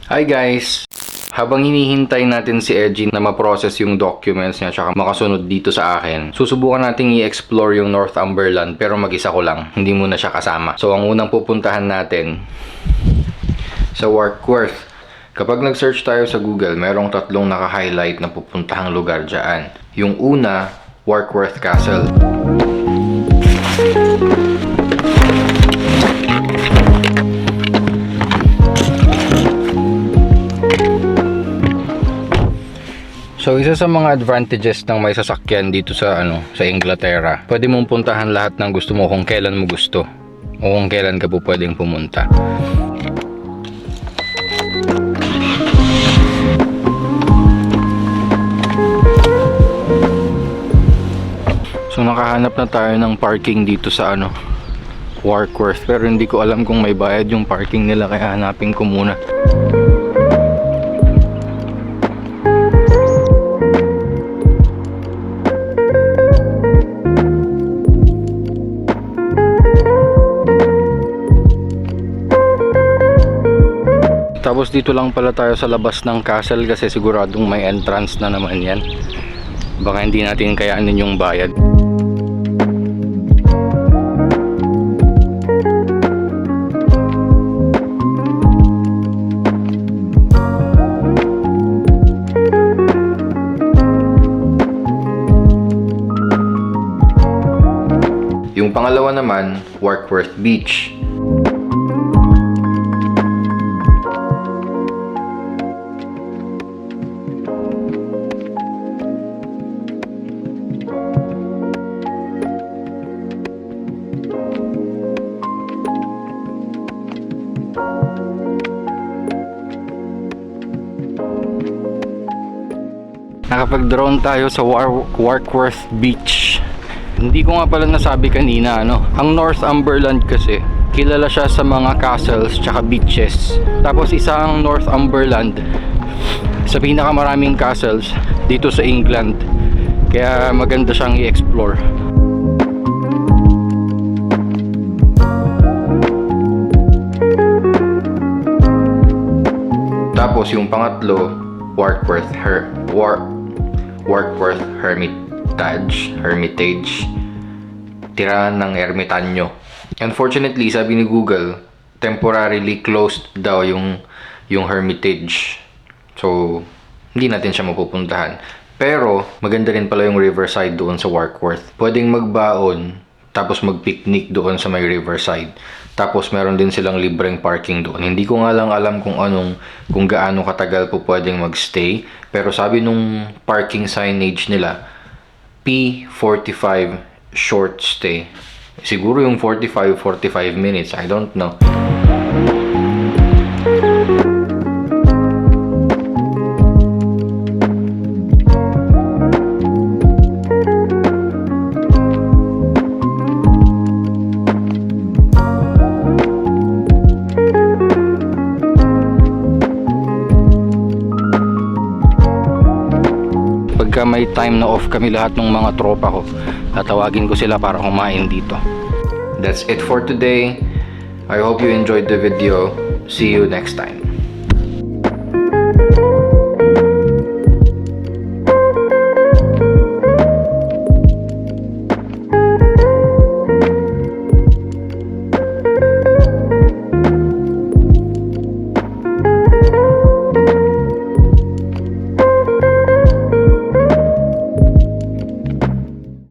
Hi guys! Habang hinihintay natin si Edgy na ma-process yung documents niya tsaka makasunod dito sa akin, susubukan natin i-explore yung Northumberland pero mag-isa ko lang, hindi muna siya kasama. So ang unang pupuntahan natin sa Warkworth. Kapag nag-search tayo sa Google, merong tatlong naka-highlight na pupuntahang lugar dyan. Yung una, Warkworth Castle. So isa sa mga advantages ng may sasakyan dito sa Inglaterra, pwede mong puntahan lahat ng gusto mo kung kailan mo gusto o kung kailan ka po pwedeng pumunta. So nakahanap na tayo ng parking dito sa Warkworth, pero hindi ko alam kung may bayad yung parking nila kaya hanapin ko muna. Tapos dito lang pala tayo sa labas ng castle kasi siguradong may entrance na naman yan. Baka hindi natin kayanin yung bayad. Yung pangalawa naman, Warkworth Beach. Nakapag-drone tayo sa Warkworth Beach. Hindi ko nga pala nasabi kanina ang Northumberland kasi kilala siya sa mga castles tsaka beaches. Tapos isang Northumberland sa pinakamaraming castles dito sa England. Kaya maganda siyang i-explore. Tapos yung pangatlo, Warkworth Hermitage, tirahan ng ermitanyo. Unfortunately, sabi ni Google, temporarily closed daw yung Hermitage. So, hindi natin siya mapupuntahan. Pero, maganda rin pala yung riverside doon sa Warkworth. Pwedeng magbaon, tapos mag-picnic doon sa may riverside. Tapos meron din silang libreng parking doon. Hindi ko nga lang alam kung gaano katagal po pwedeng magstay. Pero sabi nung parking signage nila, P45 short stay. Siguro yung 45 minutes, I don't know. Pagka may time na off kami lahat ng mga tropa ko, tatawagin ko sila para kumain dito. That's it for today. I hope you enjoyed the video. See you next time.